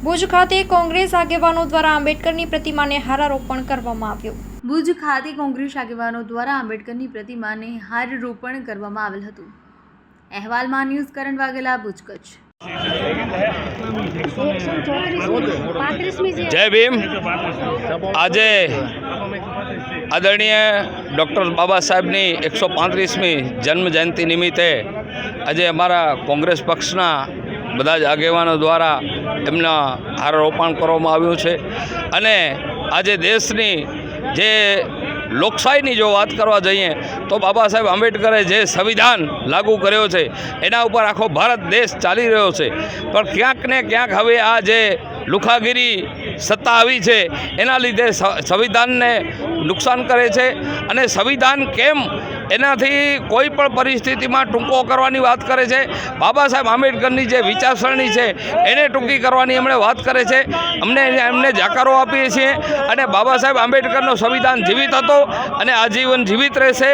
ભુજ ખાતે કોંગ્રેસ આગેવાનો દ્વારા આંબેડકરની પ્રતિમાને હારારોપણ કરવામાં આવ્યું। ભુજ ખાતે કોંગ્રેસ આગેવાનો દ્વારા આંબેડકરની પ્રતિમાને હારારોપણ કરવામાં આવેલ હતું। અહેવાલમાં ન્યૂઝ કરણ વાઘેલા, ભુજ, કચ્છ। જય ભીમ। આજે આદરણીય ડૉક્ટર બાબા સાહેબની 135મી જન્મ જયંતિ નિમિત્તે આજે અમારા કોંગ્રેસ પક્ષના બધા જ આગેવાનો દ્વારા એમના હારારોપણ કરવામાં આવ્યું છે અને આજે દેશની જે લોકશાહીની જો વાત કરવા જઈએ તો બાબા સાહેબ આંબેડકરે જે સંવિધાન લાગુ કર્યો છે એના ઉપર આખો ભારત દેશ ચાલી રહ્યો છે, પણ ક્યાંક ને ક્યાંક હવે આ જે લુખાગીરી સત્તા આવી છે એના લીધે સંવિધાનને નુકસાન કરે છે અને સંવિધાન કેમ એનાથી કોઈ પણ પરિસ્થિતિમાં ટૂંકો કરવાની વાત કરે છે। બાબા સાહેબ આંબેડકરની જે વિચારસરણી છે એને ટૂંકી કરવાની એમણે વાત કરે છે। એમને જાકારો આપીએ છીએ અને બાબા સાહેબ આંબેડકરનો સંવિધાન જીવિત હતો અને આજીવન જીવિત રહેશે